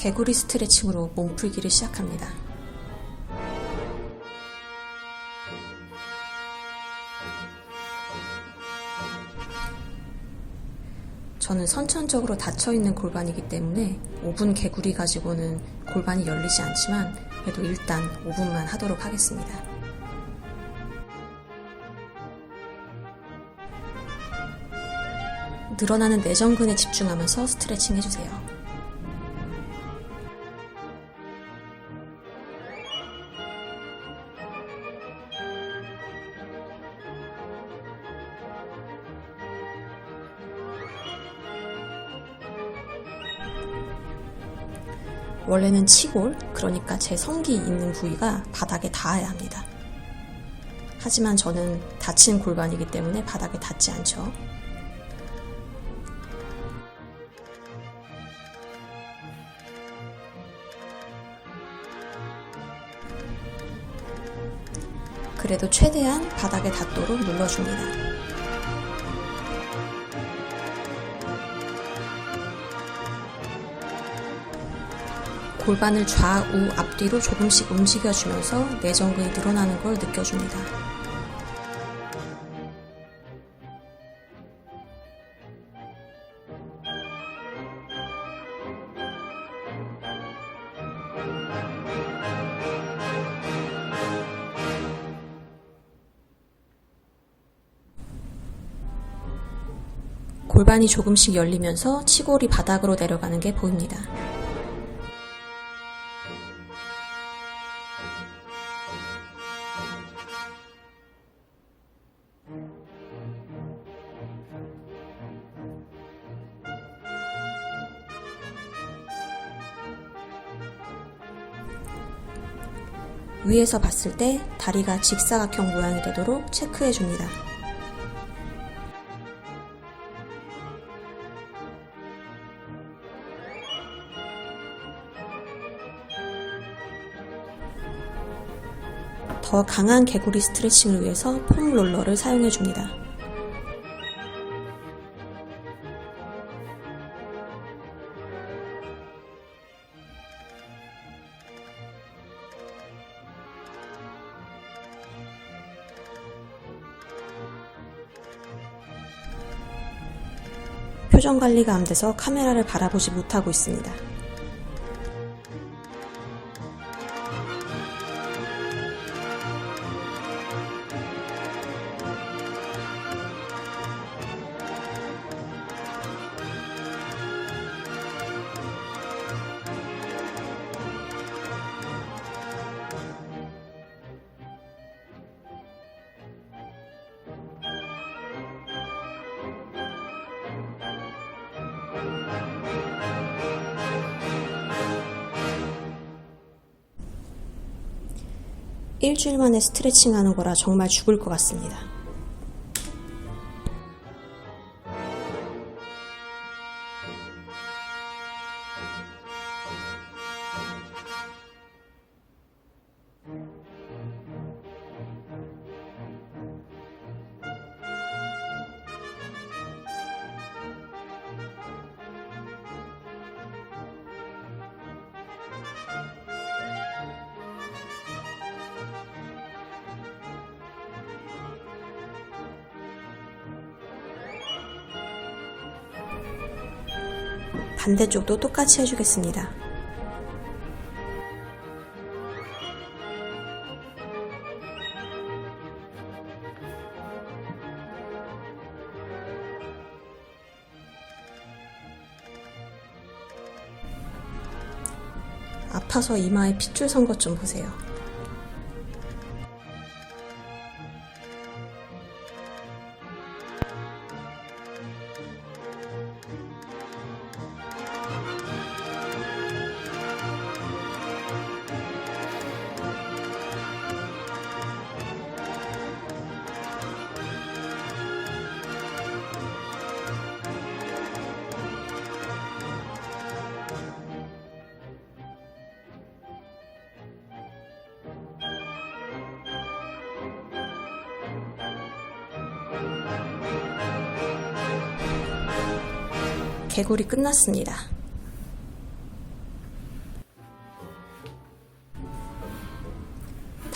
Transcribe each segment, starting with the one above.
개구리 스트레칭으로 몸풀기를 시작합니다. 저는 선천적으로 닫혀있는 골반이기 때문에 5분 개구리 가지고는 골반이 열리지 않지만 그래도 일단 5분만 하도록 하겠습니다. 늘어나는 내전근에 집중하면서 스트레칭 해주세요. 원래는 치골, 그러니까 제 성기 있는 부위가 바닥에 닿아야 합니다. 하지만 저는 다친 골반이기 때문에 바닥에 닿지 않죠. 그래도 최대한 바닥에 닿도록 눌러줍니다. 골반을 좌우 앞뒤로 조금씩 움직여주면서 내전근이 늘어나는 걸 느껴줍니다. 골반이 조금씩 열리면서 치골이 바닥으로 내려가는 게 보입니다. 위에서 봤을 때 다리가 직사각형 모양이 되도록 체크해 줍니다. 더 강한 개구리 스트레칭을 위해서 폼 롤러를 사용해 줍니다. 표정 관리가 안 돼서 카메라를 바라보지 못하고 있습니다. 일주일 만에 스트레칭 하는 거라 정말 죽을 것 같습니다. 반대쪽도 똑같이 해주겠습니다. 아파서 이마에 핏줄 선 것 좀 보세요. 개구리 끝났습니다.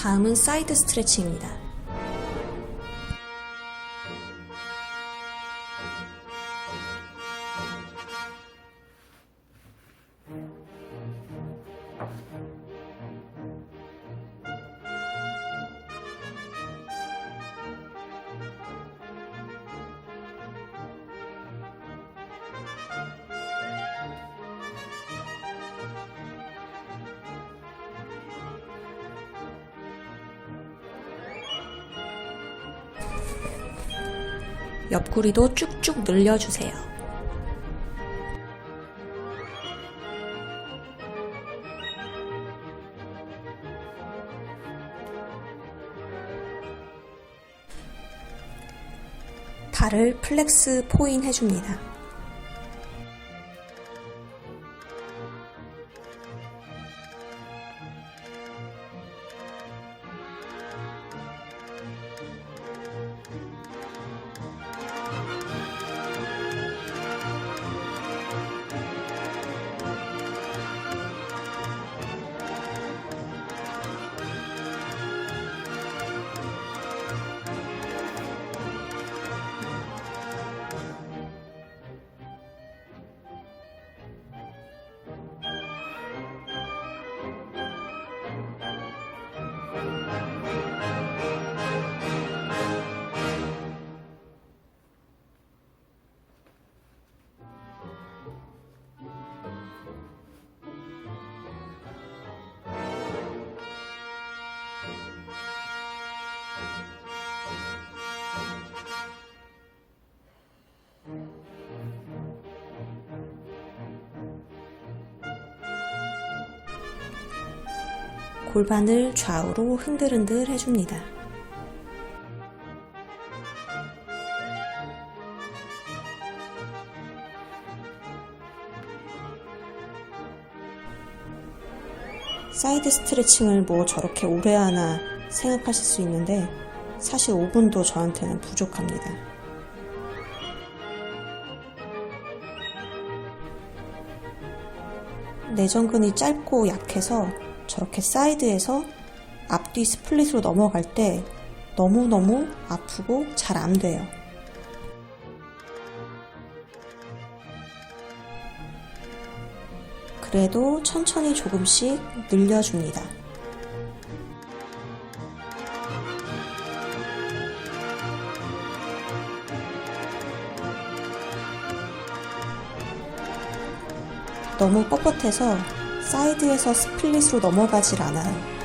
다음은 사이드 스트레칭입니다. 옆구리도 쭉쭉 늘려주세요. 발을 플렉스 포인 해줍니다. 골반을 좌우로 흔들흔들 해줍니다. 사이드 스트레칭을 뭐 저렇게 오래 하나 생각하실 수 있는데 사실 5분도 저한테는 부족합니다. 내전근이 짧고 약해서 저렇게 사이드에서 앞뒤 스플릿으로 넘어갈 때 너무너무 아프고 잘 안 돼요. 그래도 천천히 조금씩 늘려줍니다. 너무 뻣뻣해서 사이드에서 스플릿으로 넘어가질 않아요.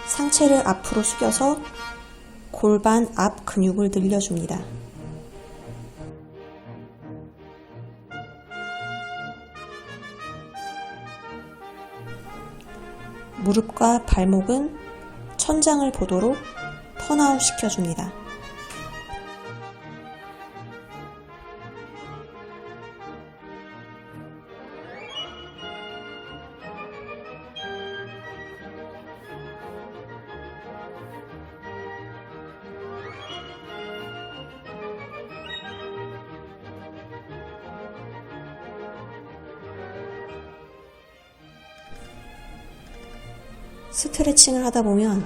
상체를 앞으로 숙여서 골반 앞 근육을 늘려줍니다. 무릎과 발목은 천장을 보도록 턴아웃 시켜줍니다. 스트레칭을 하다 보면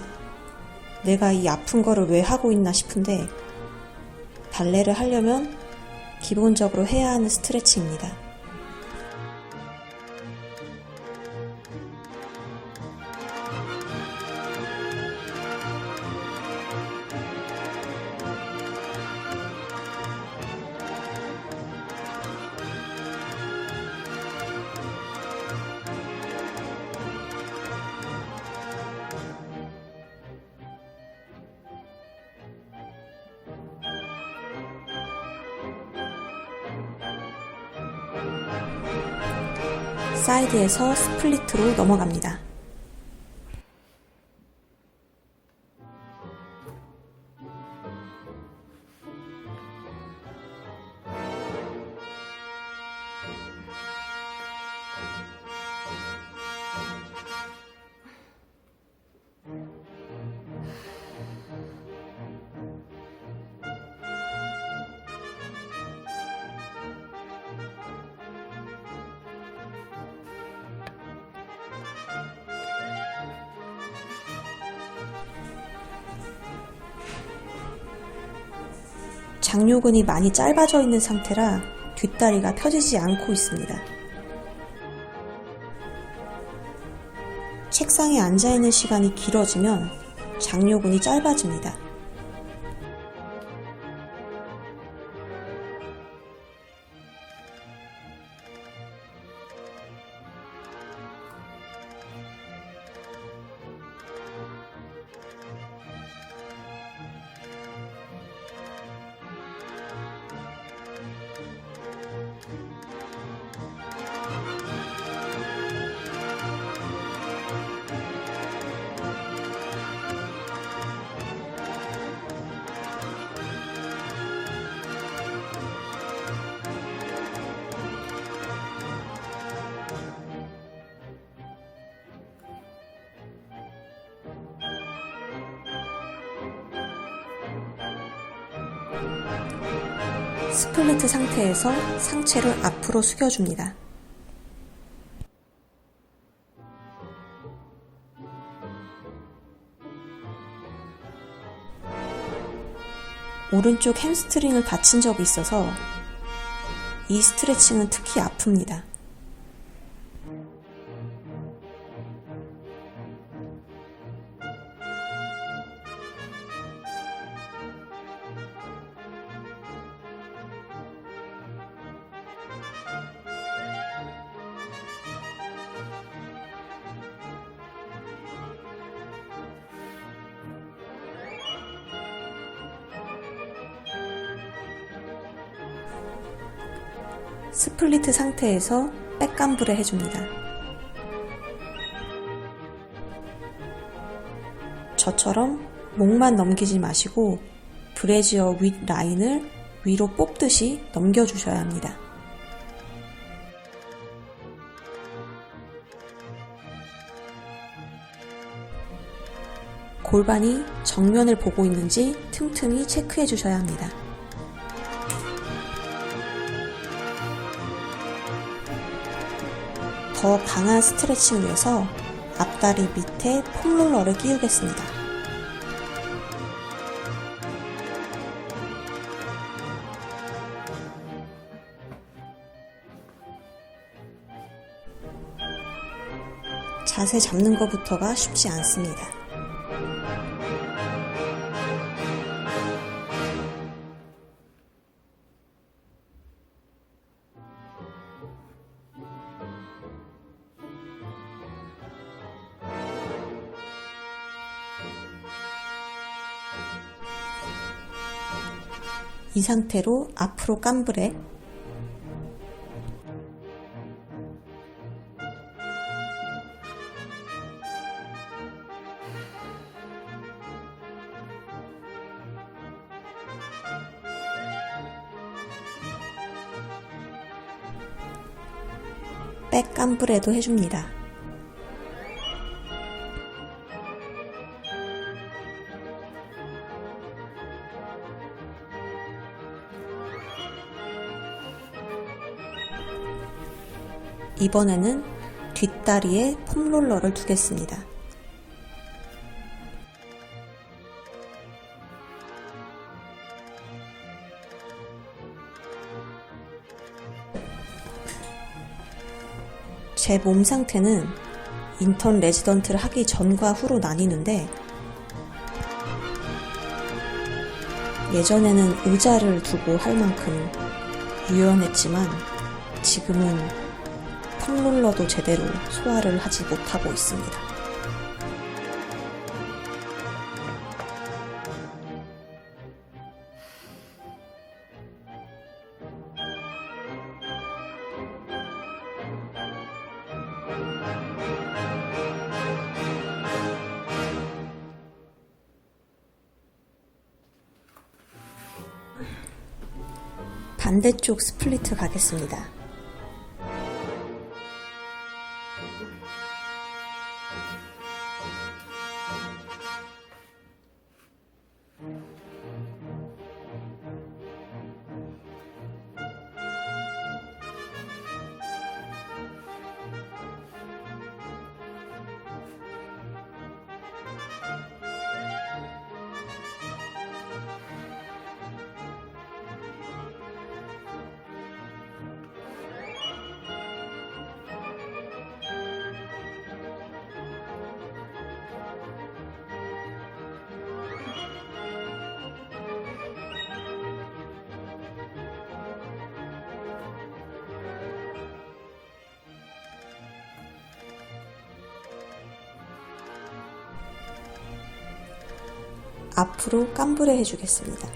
내가 이 아픈 거를 왜 하고 있나 싶은데 발레를 하려면 기본적으로 해야 하는 스트레칭입니다. 사이드에서 스플릿으로 넘어갑니다. 장요근이 많이 짧아져 있는 상태라 뒷다리가 펴지지 않고 있습니다. 책상에 앉아있는 시간이 길어지면 장요근이 짧아집니다. 스플리트 상태에서 상체를 앞으로 숙여줍니다. 오른쪽 햄스트링을 다친 적이 있어서 이 스트레칭은 특히 아픕니다. 스플리트 상태에서 백감브레 해줍니다. 저처럼 목만 넘기지 마시고 브래지어 윗 라인을 위로 뽑듯이 넘겨주셔야 합니다. 골반이 정면을 보고 있는지 틈틈이 체크해 주셔야 합니다. 더 강한 스트레칭을 위해서 앞다리 밑에 폼롤러를 끼우겠습니다. 자세 잡는 것부터가 쉽지 않습니다. 이 상태로 앞으로 깜브레, 백 깜브레도 해줍니다. 이번에는 뒷다리에 폼롤러를 두겠습니다. 제 몸 상태는 인턴 레지던트를 하기 전과 후로 나뉘는데, 예전에는 의자를 두고 할 만큼 유연했지만 지금은 폼롤러도 제대로 소화를 하지 못하고 있습니다. 반대쪽 스플리트 가겠습니다. 앞으로 깜브레 해주겠습니다.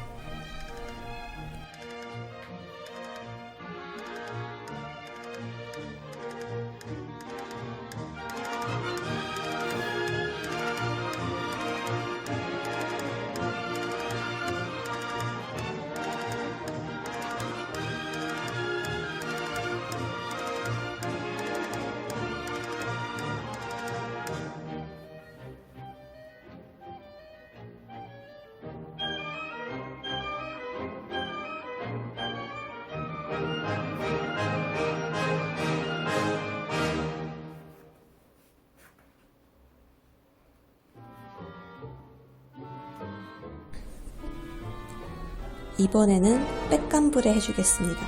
이번에는 백깜브레 해주겠습니다.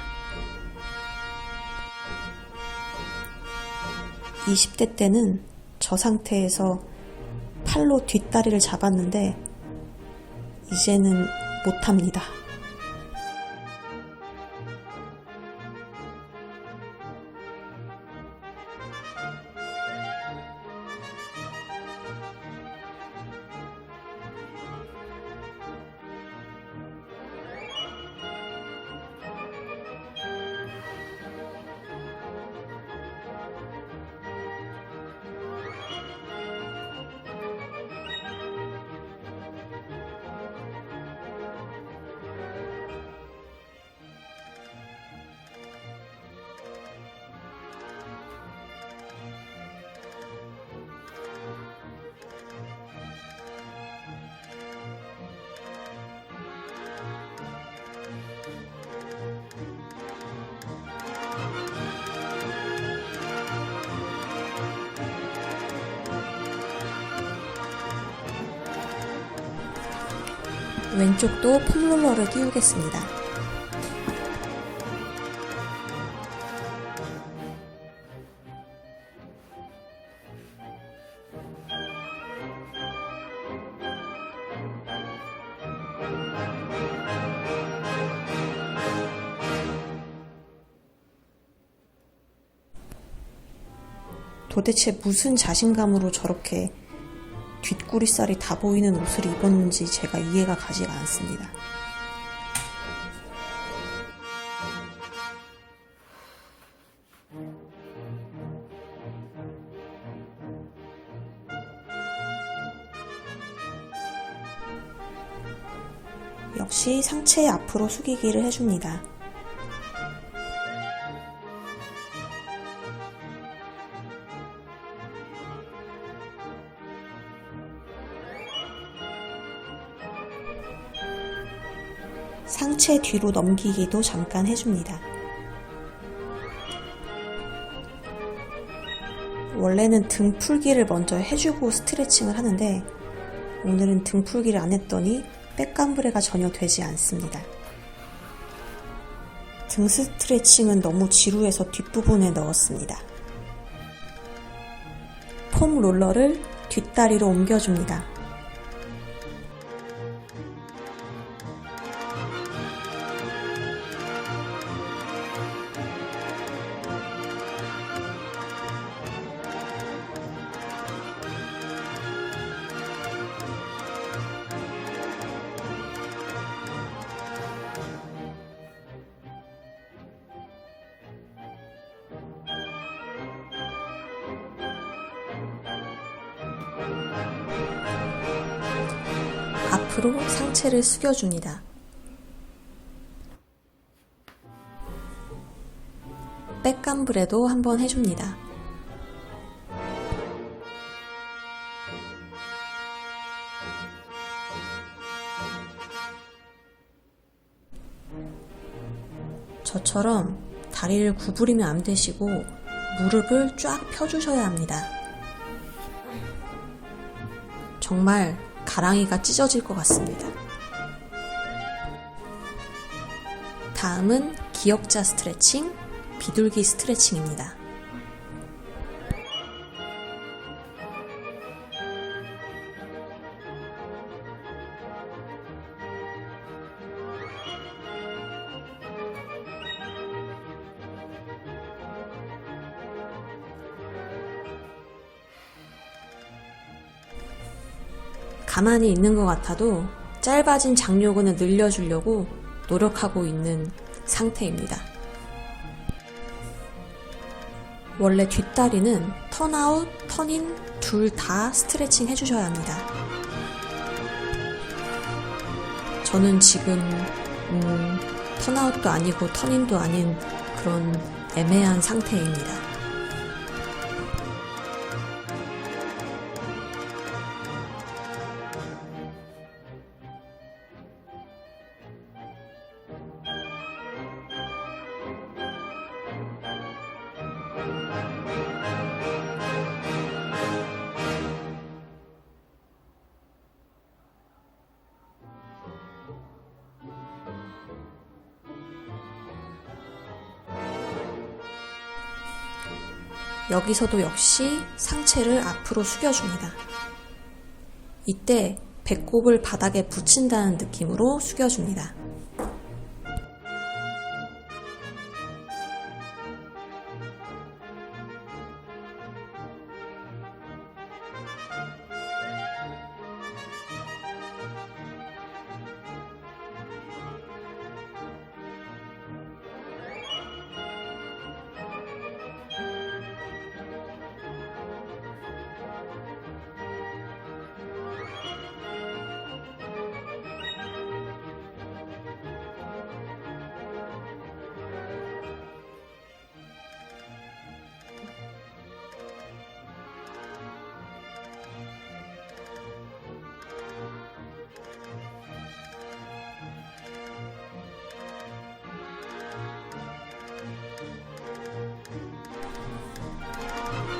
20대 때는 저 상태에서 팔로 뒷다리를 잡았는데 이제는 못합니다. 왼쪽도 폼롤러를 끼우겠습니다. 도대체 무슨 자신감으로 저렇게 뒷구리살이 다 보이는 옷을 입었는지 제가 이해가 가지가 않습니다. 역시 상체 앞으로 숙이기를 해줍니다. 상체 뒤로 넘기기도 잠깐 해줍니다. 원래는 등 풀기를 먼저 해주고 스트레칭을 하는데 오늘은 등 풀기를 안 했더니 백깜브레가 전혀 되지 않습니다. 등 스트레칭은 너무 지루해서 뒷부분에 넣었습니다. 폼 롤러를 뒷다리로 옮겨줍니다. 앞으로 상체를 숙여줍니다. 백깜브레도 한번 해줍니다. 저처럼 다리를 구부리면 안 되시고 무릎을 쫙 펴주셔야 합니다. 정말 가랑이가 찢어질 것 같습니다. 다음은 기역자 스트레칭, 비둘기 스트레칭입니다. 가만히 있는 것 같아도 짧아진 장요근을 늘려주려고 노력하고 있는 상태입니다. 원래 뒷다리는 턴아웃, 턴인 둘 다 스트레칭 해주셔야 합니다. 저는 지금 턴아웃도 아니고 턴인도 아닌 그런 애매한 상태입니다. 여기서도 역시 상체를 앞으로 숙여줍니다. 이때 배꼽을 바닥에 붙인다는 느낌으로 숙여줍니다.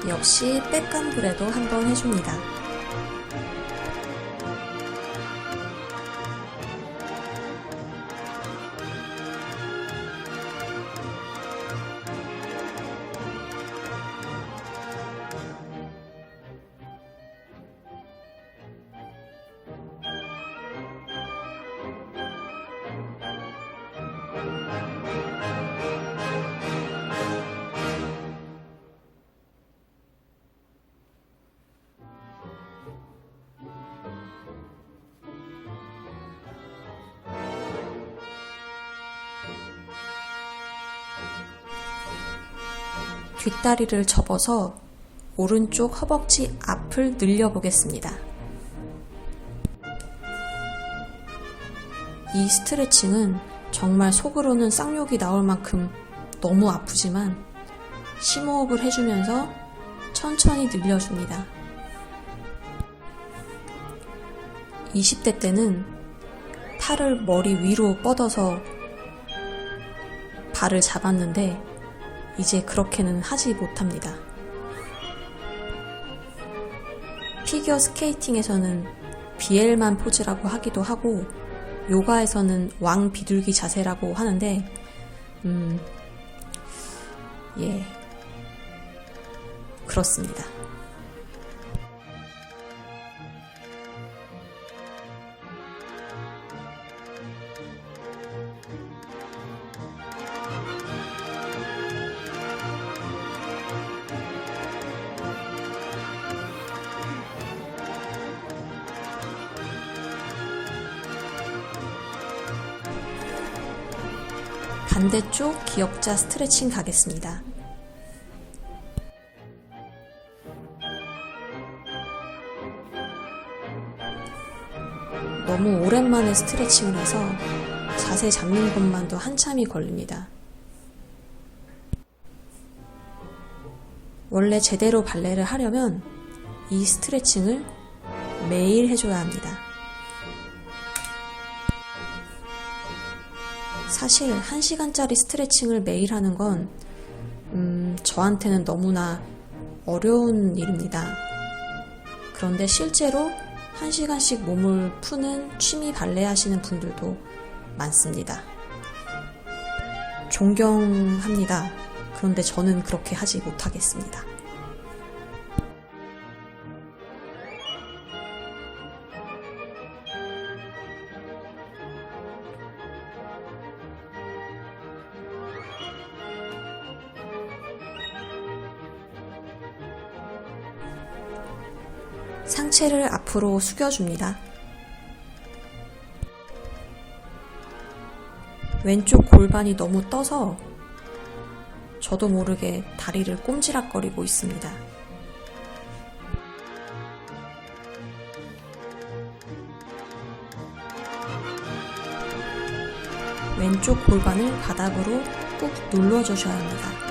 역시 백간불에도 한번 해줍니다. 뒷다리를 접어서 오른쪽 허벅지 앞을 늘려보겠습니다. 이 스트레칭은 정말 속으로는 쌍욕이 나올 만큼 너무 아프지만 심호흡을 해주면서 천천히 늘려줍니다. 20대 때는 팔을 머리 위로 뻗어서 발을 잡았는데 이제 그렇게는 하지 못합니다. 피겨 스케이팅에서는 비엘만 포즈라고 하기도 하고 요가에서는 왕 비둘기 자세라고 하는데 그렇습니다. 반대쪽 기역자 스트레칭 가겠습니다. 너무 오랜만에 스트레칭을 해서 자세 잡는 것만도 한참이 걸립니다. 원래 제대로 발레를 하려면 이 스트레칭을 매일 해줘야 합니다. 사실 1시간짜리 스트레칭을 매일 하는 건 저한테는 너무나 어려운 일입니다. 그런데 실제로 1시간씩 몸을 푸는 취미 발레 하시는 분들도 많습니다. 존경합니다. 그런데 저는 그렇게 하지 못하겠습니다. 상체를 앞으로 숙여줍니다. 왼쪽 골반이 너무 떠서 저도 모르게 다리를 꼼지락거리고 있습니다. 왼쪽 골반을 바닥으로 꾹 눌러주셔야 합니다.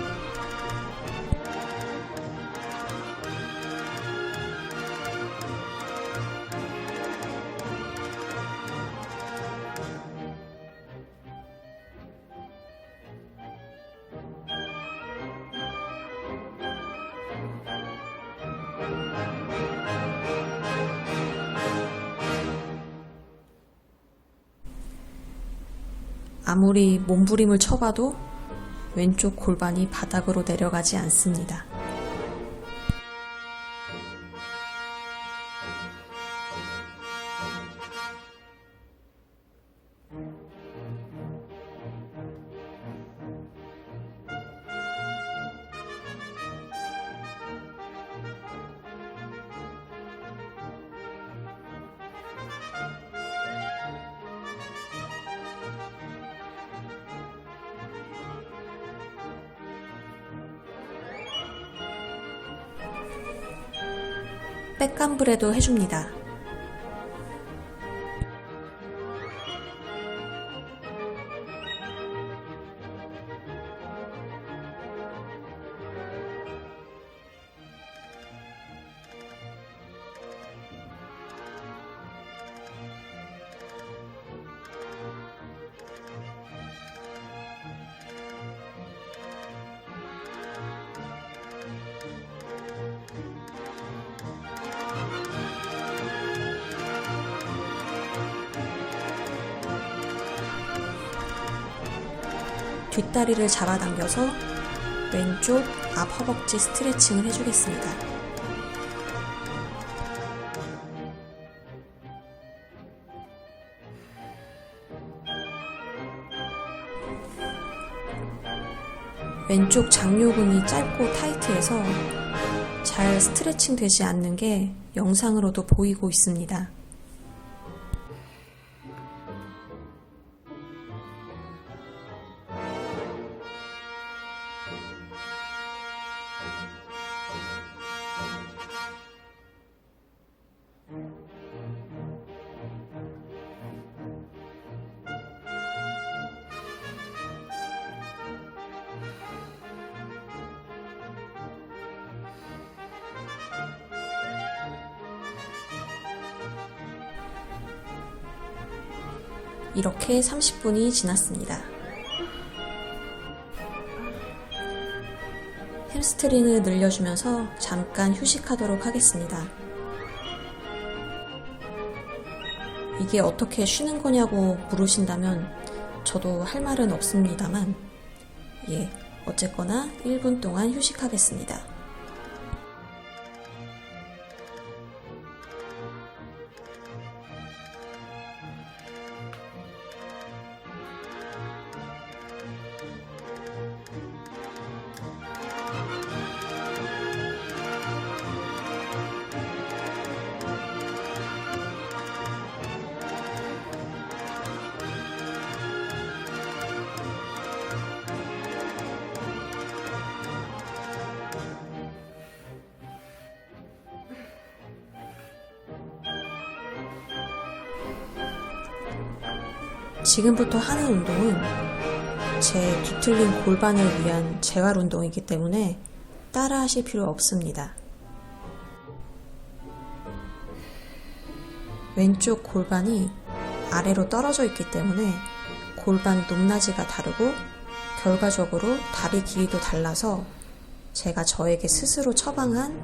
아무리 몸부림을 쳐봐도 왼쪽 골반이 바닥으로 내려가지 않습니다. 백감브레도 해줍니다. 뒷다리를 잡아당겨서 왼쪽 앞 허벅지 스트레칭을 해주겠습니다. 왼쪽 장요근이 짧고 타이트해서 잘 스트레칭 되지 않는 게 영상으로도 보이고 있습니다. 이렇게 30분이 지났습니다. 햄스트링을 늘려주면서 잠깐 휴식하도록 하겠습니다. 이게 어떻게 쉬는 거냐고 물으신다면 저도 할 말은 없습니다만, 어쨌거나 1분 동안 휴식하겠습니다. 지금부터 하는 운동은 제 뒤틀린 골반을 위한 재활 운동이기 때문에 따라 하실 필요 없습니다. 왼쪽 골반이 아래로 떨어져 있기 때문에 골반 높낮이가 다르고 결과적으로 다리 길이도 달라서 제가 저에게 스스로 처방한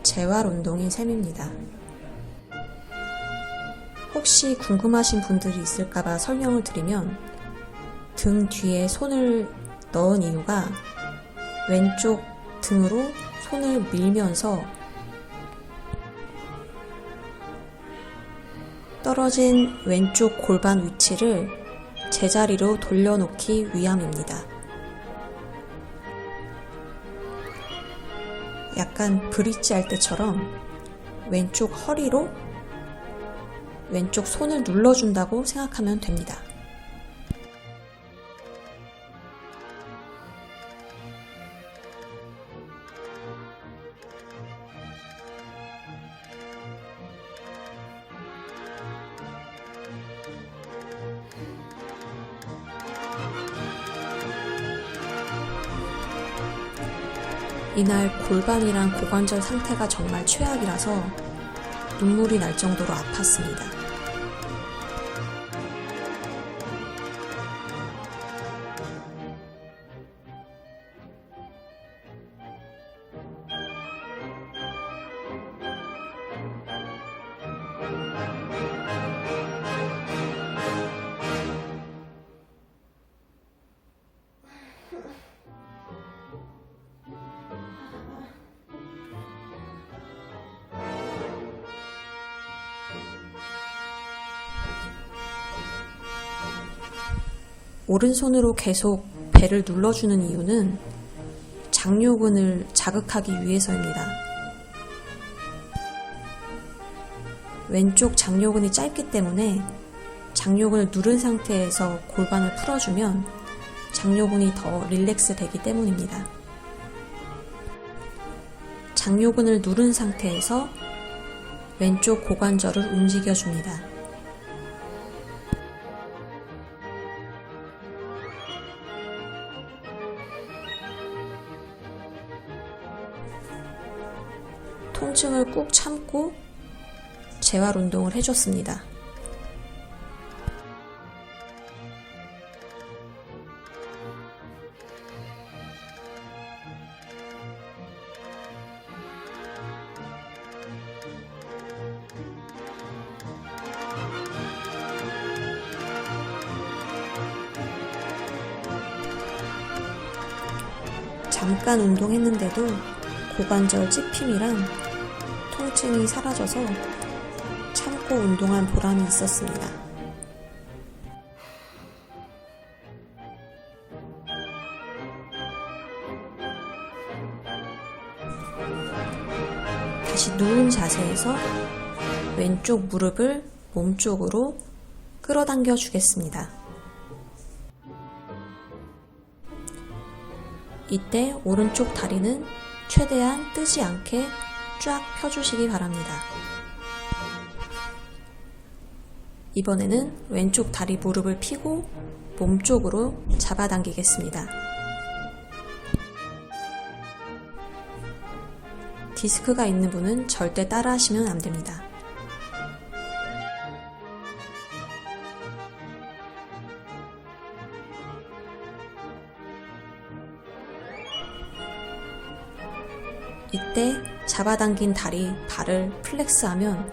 재활 운동인 셈입니다. 혹시 궁금하신 분들이 있을까봐 설명을 드리면 등 뒤에 손을 넣은 이유가 왼쪽 등으로 손을 밀면서 떨어진 왼쪽 골반 위치를 제자리로 돌려놓기 위함입니다. 약간 브릿지 할 때처럼 왼쪽 허리로 왼쪽 손을 눌러준다고 생각하면 됩니다. 이날 골반이랑 고관절 상태가 정말 최악이라서 눈물이 날 정도로 아팠습니다. 오른손으로 계속 배를 눌러주는 이유는 장요근을 자극하기 위해서입니다. 왼쪽 장요근이 짧기 때문에 장요근을 누른 상태에서 골반을 풀어주면 장요근이 더 릴렉스 되기 때문입니다. 장요근을 누른 상태에서 왼쪽 고관절을 움직여줍니다. 통증을 꾹 참고 재활 운동을 해줬습니다. 잠깐 운동했는데도 고관절 찝힘이랑 통증이 사라져서 참고 운동한 보람이 있었습니다. 다시 누운 자세에서 왼쪽 무릎을 몸쪽으로 끌어당겨 주겠습니다. 이때 오른쪽 다리는 최대한 뜨지 않게 쫙 펴주시기 바랍니다. 이번에는 왼쪽 다리 무릎을 펴고 몸쪽으로 잡아당기겠습니다. 디스크가 있는 분은 절대 따라 하시면 안 됩니다. 이때 잡아당긴 다리, 발을 플렉스하면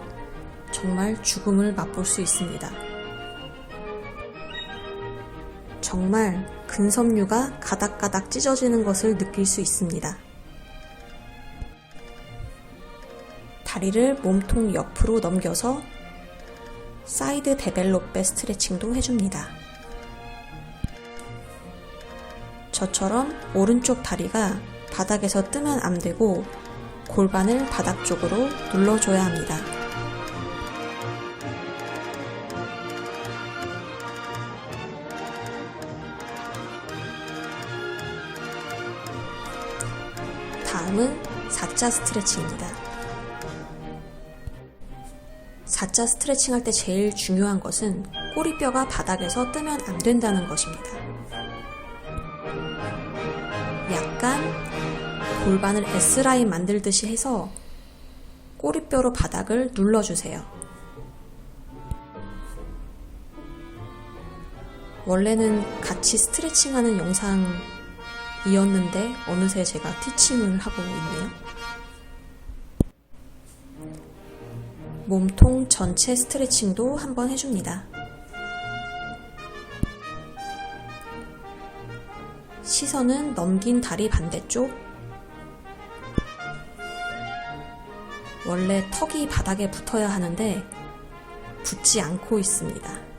정말 죽음을 맛볼 수 있습니다. 정말 근섬유가 가닥가닥 찢어지는 것을 느낄 수 있습니다. 다리를 몸통 옆으로 넘겨서 사이드 데벨롭백 스트레칭도 해줍니다. 저처럼 오른쪽 다리가 바닥에서 뜨면 안 되고 골반을 바닥 쪽으로 눌러줘야 합니다. 다음은 4자 스트레칭입니다. 4자 스트레칭 할 때 제일 중요한 것은 꼬리뼈가 바닥에서 뜨면 안 된다는 것입니다. 약간 골반을 S라인 만들듯이 해서 꼬리뼈로 바닥을 눌러주세요. 원래는 같이 스트레칭하는 영상이었는데 어느새 제가 티칭을 하고 있네요. 몸통 전체 스트레칭도 한번 해줍니다. 시선은 넘긴 다리 반대쪽. 원래 턱이 바닥에 붙어야 하는데 붙지 않고 있습니다.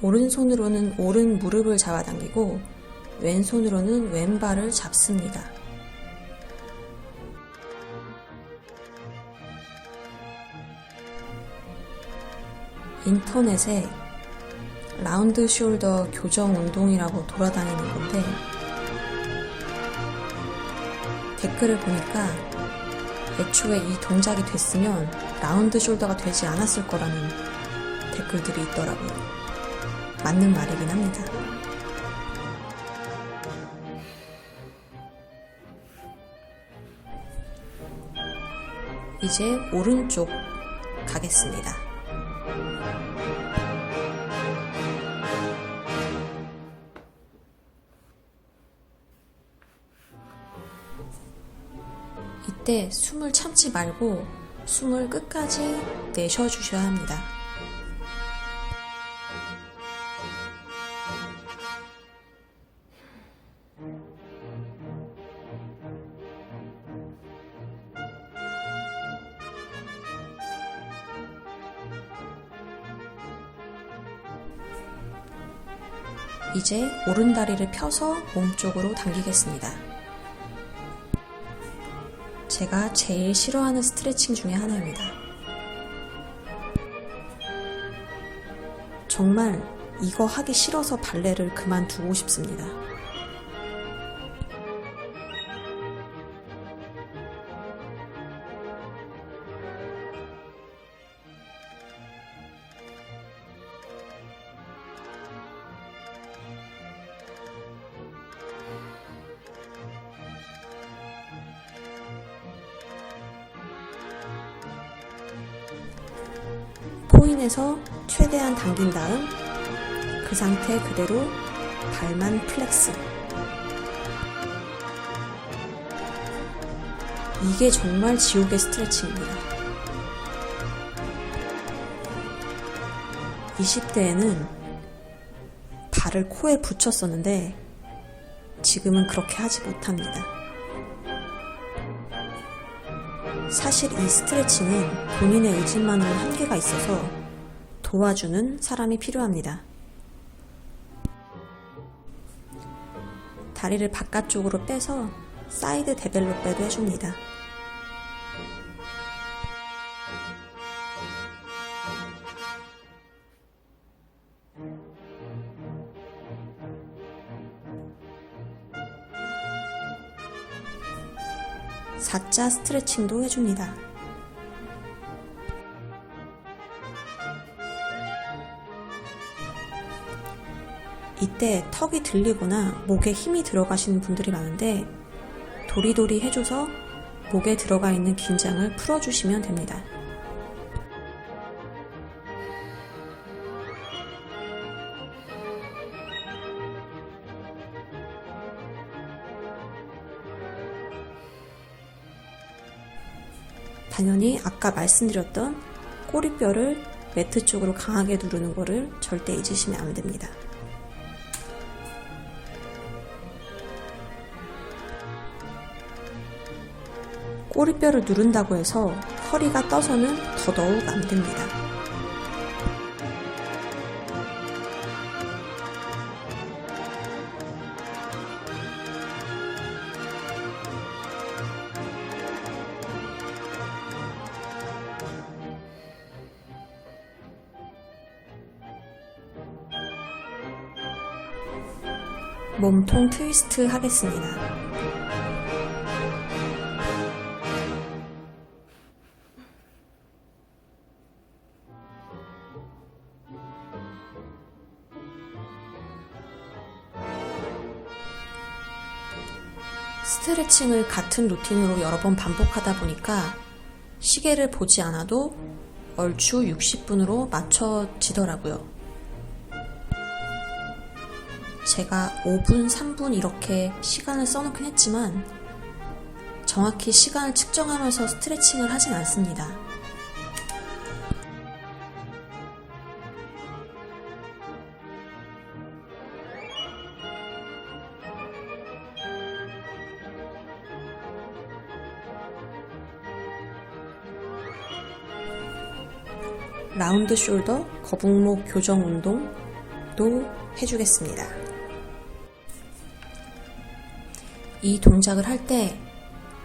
오른손으로는 오른 무릎을 잡아당기고 왼손으로는 왼발을 잡습니다. 인터넷에 라운드 숄더 교정 운동이라고 돌아다니는 건데 댓글을 보니까 애초에 이 동작이 됐으면 라운드 숄더가 되지 않았을 거라는 댓글들이 있더라고요. 맞는 말이긴 합니다. 이제 오른쪽 가겠습니다. 이때 숨을 참지 말고 숨을 끝까지 내쉬어주셔야 합니다. 이제 오른다리를 펴서 몸쪽으로 당기겠습니다. 제가 제일 싫어하는 스트레칭 중에 하나입니다. 정말 이거 하기 싫어서 발레를 그만두고 싶습니다. 포인에서 최대한 당긴 다음 그 상태 그대로 발만 플렉스. 이게 정말 지옥의 스트레칭입니다. 20대에는 발을 코에 붙였었는데 지금은 그렇게 하지 못합니다. 사실 이 스트레칭은 본인의 의지만으로는 한계가 있어서 도와주는 사람이 필요합니다. 다리를 바깥쪽으로 빼서 사이드 데벨롭배도 해줍니다. 사자 스트레칭도 해줍니다. 이때 턱이 들리거나 목에 힘이 들어가시는 분들이 많은데 도리도리 해줘서 목에 들어가 있는 긴장을 풀어주시면 됩니다. 당연히 아까 말씀드렸던 꼬리뼈를 매트 쪽으로 강하게 누르는 거를 절대 잊으시면 안 됩니다. 꼬리뼈를 누른다고 해서 허리가 떠서는 더더욱 안 됩니다. 몸통 트위스트 하겠습니다. 스트레칭을 같은 루틴으로 여러 번 반복하다 보니까 시계를 보지 않아도 얼추 60분으로 맞춰지더라고요. 제가 5분, 3분 이렇게 시간을 써놓긴 했지만 정확히 시간을 측정하면서 스트레칭을 하진 않습니다. 라운드 숄더 거북목 교정 운동도 해주겠습니다. 이 동작을 할 때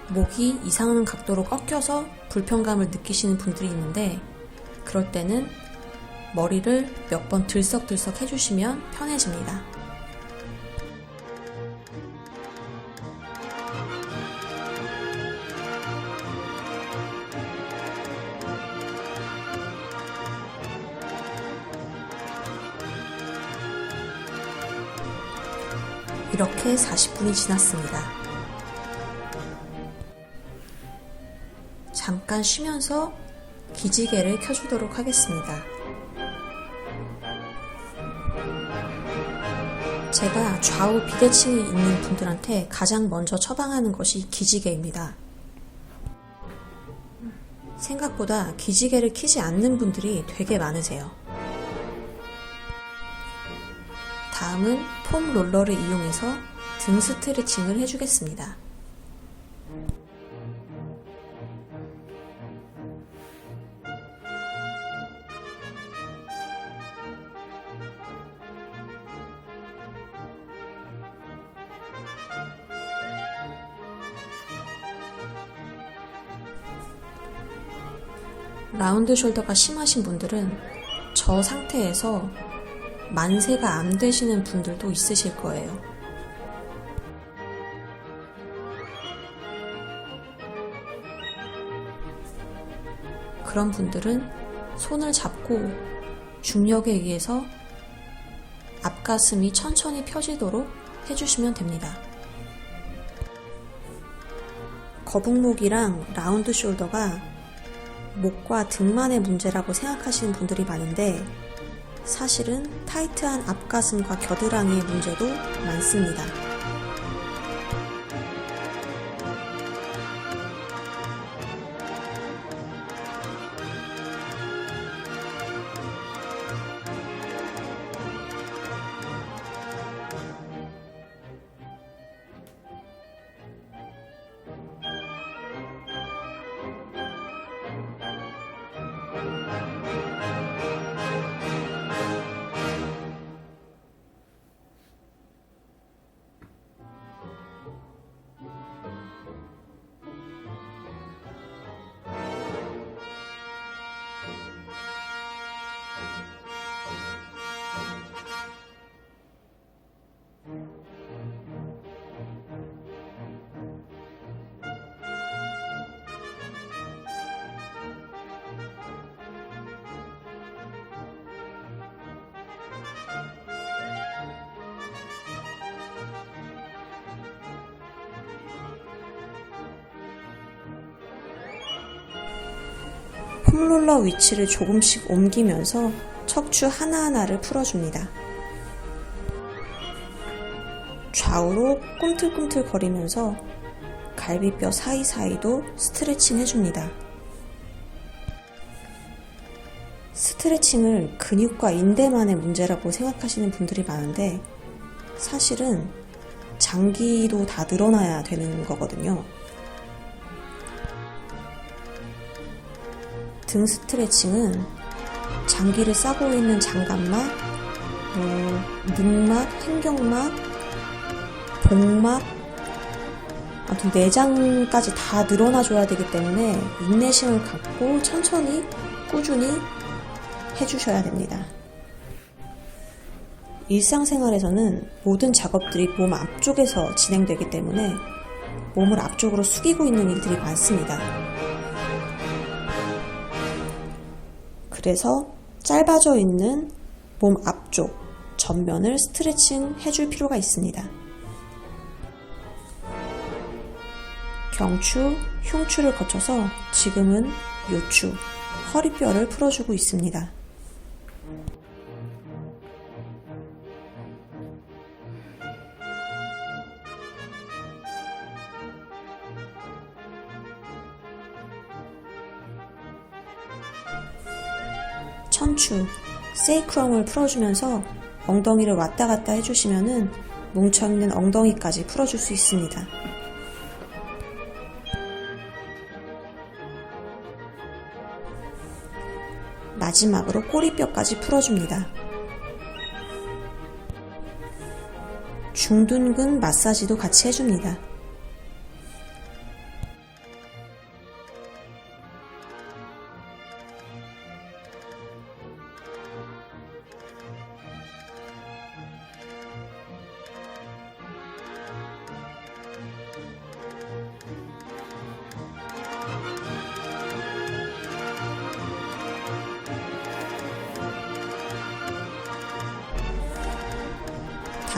목이 이상한 각도로 꺾여서 불편감을 느끼시는 분들이 있는데 그럴 때는 머리를 몇 번 들썩들썩 해주시면 편해집니다. 이렇게 40분이 지났습니다. 잠깐 쉬면서 기지개를 켜주도록 하겠습니다. 제가 좌우 비대칭이 있는 분들한테 가장 먼저 처방하는 것이 기지개입니다. 생각보다 기지개를 켜지 않는 분들이 되게 많으세요. 다음은 폼 롤러를 이용해서 등 스트레칭을 해주겠습니다. 라운드 숄더가 심하신 분들은 저 상태에서 만세가 안 되시는 분들도 있으실 거예요. 그런 분들은 손을 잡고 중력에 의해서 앞가슴이 천천히 펴지도록 해주시면 됩니다. 거북목이랑 라운드 숄더가 목과 등만의 문제라고 생각하시는 분들이 많은데 사실은 타이트한 앞가슴과 겨드랑이의 문제도 많습니다. 폼롤러 위치를 조금씩 옮기면서 척추 하나하나를 풀어줍니다. 좌우로 꿈틀꿈틀 거리면서 갈비뼈 사이사이도 스트레칭 해줍니다. 스트레칭을 근육과 인대만의 문제라고 생각하시는 분들이 많은데 사실은 장기도 다 늘어나야 되는 거거든요. 등 스트레칭은 장기를 싸고 있는 장갑막, 늑막, 횡격막, 복막, 아무튼 내장까지 다 늘어나줘야 되기 때문에 인내심을 갖고 천천히 꾸준히 해주셔야 됩니다. 일상생활에서는 모든 작업들이 몸 앞쪽에서 진행되기 때문에 몸을 앞쪽으로 숙이고 있는 일들이 많습니다. 그래서 짧아져 있는 몸 앞쪽, 전면을 스트레칭 해줄 필요가 있습니다. 경추, 흉추를 거쳐서 지금은 요추, 허리뼈를 풀어주고 있습니다. 천추, 세이크럼을 풀어주면서 엉덩이를 왔다 갔다 해주시면은 뭉쳐있는 엉덩이까지 풀어줄 수 있습니다. 마지막으로 꼬리뼈까지 풀어줍니다. 중둔근 마사지도 같이 해줍니다.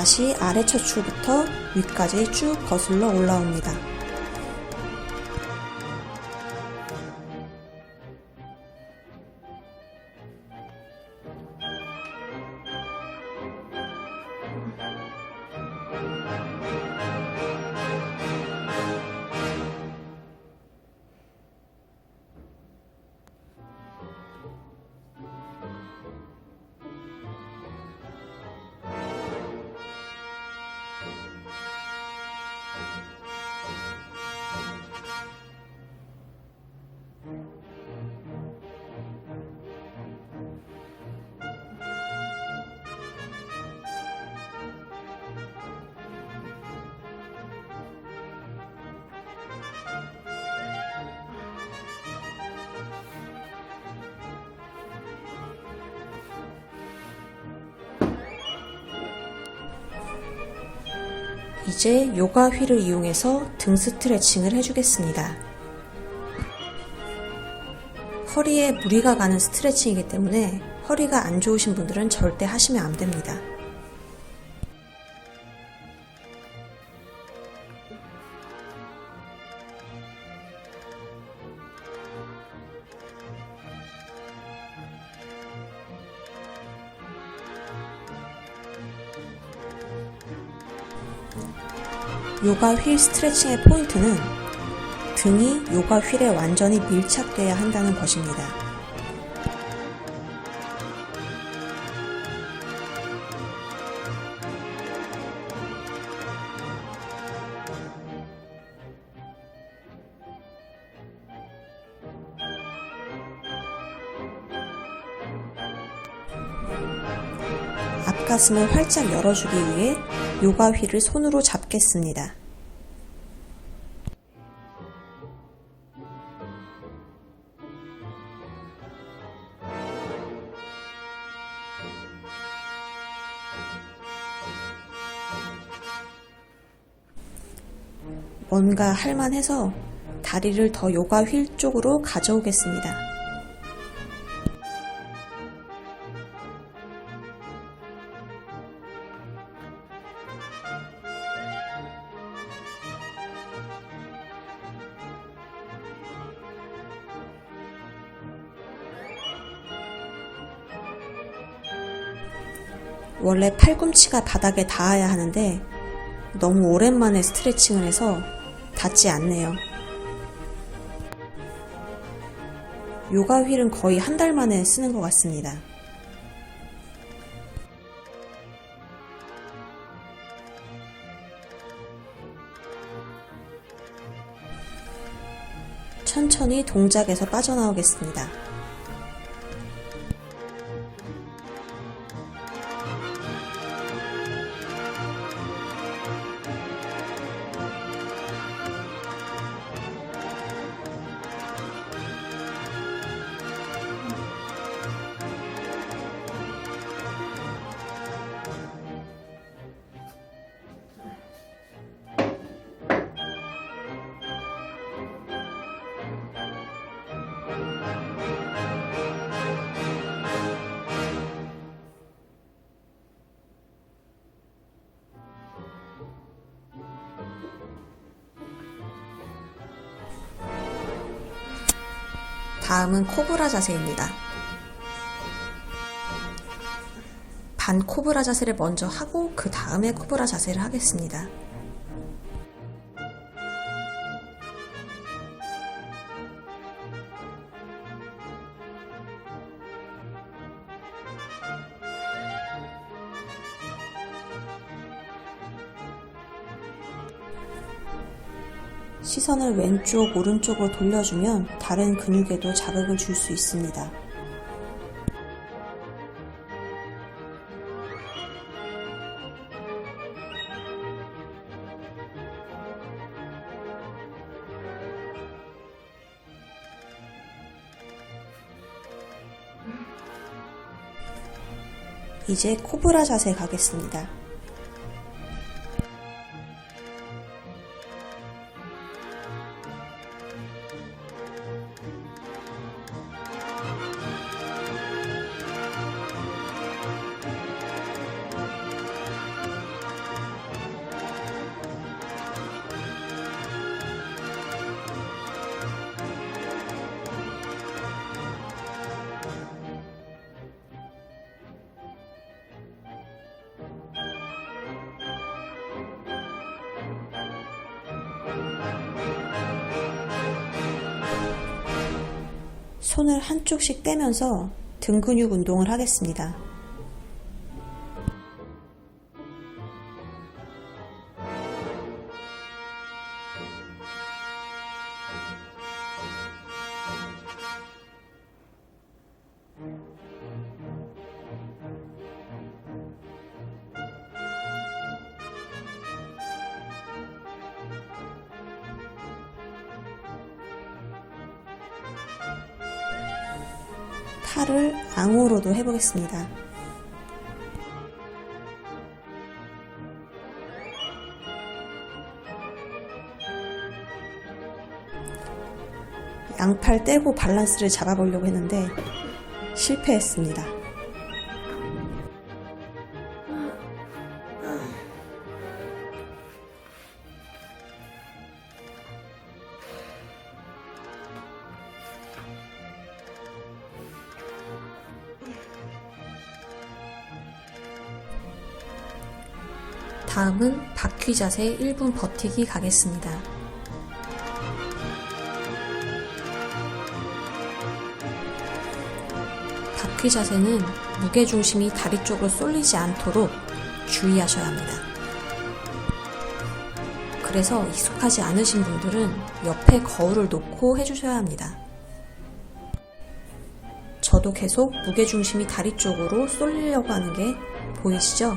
다시 아래 척추부터 위까지 쭉 거슬러 올라옵니다. 이제 요가 휠을 이용해서 등 스트레칭을 해주겠습니다. 허리에 무리가 가는 스트레칭이기 때문에 허리가 안 좋으신 분들은 절대 하시면 안 됩니다. 요가 휠 스트레칭의 포인트는 등이 요가 휠에 완전히 밀착돼야 한다는 것입니다. 앞가슴을 활짝 열어주기 위해 요가 휠을 손으로 잡겠습니다. 뭔가 할만해서 다리를 더 요가 휠 쪽으로 가져오겠습니다. 원래 팔꿈치가 바닥에 닿아야 하는데 너무 오랜만에 스트레칭을 해서 닿지 않네요. 요가 휠은 거의 한 달 만에 쓰는 것 같습니다. 천천히 동작에서 빠져나오겠습니다. 다음은 코브라 자세입니다. 반 코브라 자세를 먼저 하고 그 다음에 코브라 자세를 하겠습니다. 시선을 왼쪽, 오른쪽으로 돌려주면 다른 근육에도 자극을 줄 수 있습니다. 이제 코브라 자세 가겠습니다. 손을 한쪽씩 떼면서 등 근육 운동을 하겠습니다. 팔을 앙호로도 해보겠습니다. 양팔 떼고 밸런스를 잡아보려고 했는데 실패했습니다. 다음은 바퀴 자세 1분 버티기 가겠습니다. 바퀴 자세는 무게중심이 다리 쪽으로 쏠리지 않도록 주의하셔야 합니다. 그래서 익숙하지 않으신 분들은 옆에 거울을 놓고 해주셔야 합니다. 저도 계속 무게중심이 다리 쪽으로 쏠리려고 하는 게 보이시죠?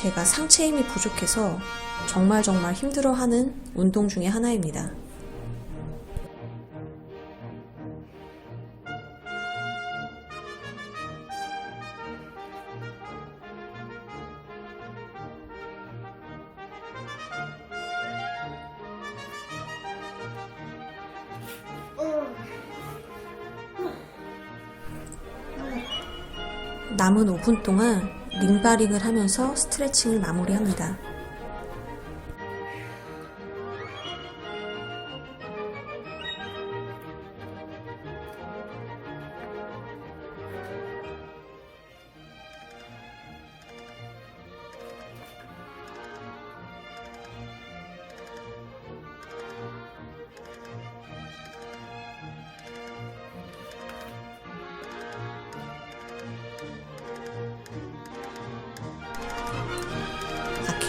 제가 상체 힘이 부족해서 정말 힘들어하는 운동 중에 하나입니다. 남은 5분 동안 링바링을 하면서 스트레칭을 마무리합니다.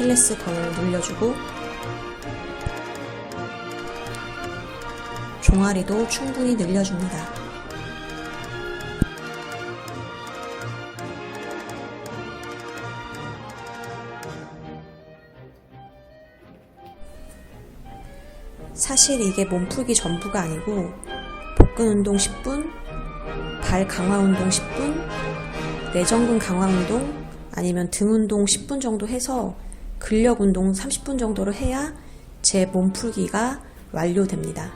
아킬레스 건을 늘려주고 종아리도 충분히 늘려줍니다. 사실 이게 몸풀기 전부가 아니고 복근 운동 10분, 발 강화 운동 10분, 내전근 강화 운동 아니면 등 운동 10분 정도 해서 근력 운동 30분 정도로 해야 제 몸풀기가 완료됩니다.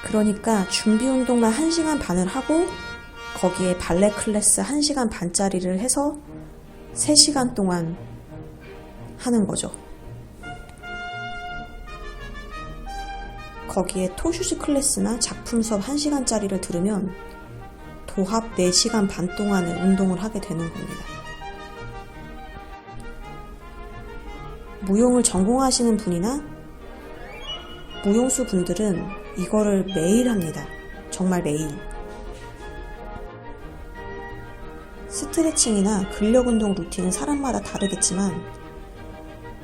그러니까 준비 운동만 1시간 반을 하고 거기에 발레 클래스 1시간 반짜리를 해서 3시간 동안 하는 거죠. 거기에 토슈즈 클래스나 작품 수업 1시간짜리를 들으면 도합 4시간 반 동안의 운동을 하게 되는 겁니다. 무용을 전공하시는 분이나 무용수 분들은 이거를 매일 합니다. 정말 매일. 스트레칭이나 근력 운동 루틴은 사람마다 다르겠지만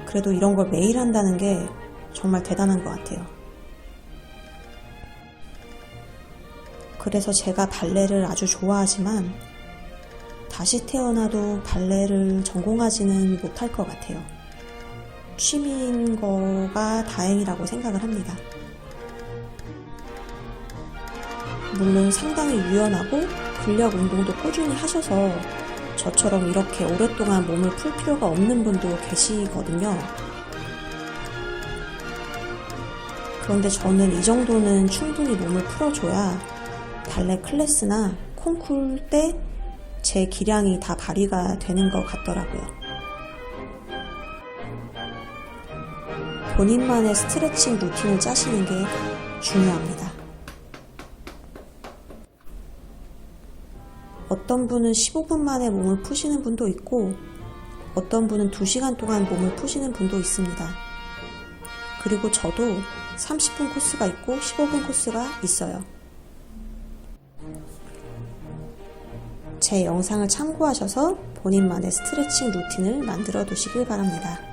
그래도 이런 걸 매일 한다는 게 정말 대단한 것 같아요. 그래서 제가 발레를 아주 좋아하지만 다시 태어나도 발레를 전공하지는 못할 것 같아요. 취미인 거가 다행이라고 생각을 합니다. 물론 상당히 유연하고 근력 운동도 꾸준히 하셔서 저처럼 이렇게 오랫동안 몸을 풀 필요가 없는 분도 계시거든요. 그런데 저는 이 정도는 충분히 몸을 풀어줘야 발레 클래스나 콩쿨 때 제 기량이 다 발휘가 되는 것 같더라고요. 본인만의 스트레칭 루틴을 짜시는 게 중요합니다. 어떤 분은 15분 만에 몸을 푸시는 분도 있고 어떤 분은 2시간 동안 몸을 푸시는 분도 있습니다. 그리고 저도 30분 코스가 있고 15분 코스가 있어요. 제 영상을 참고하셔서 본인만의 스트레칭 루틴을 만들어 두시길 바랍니다.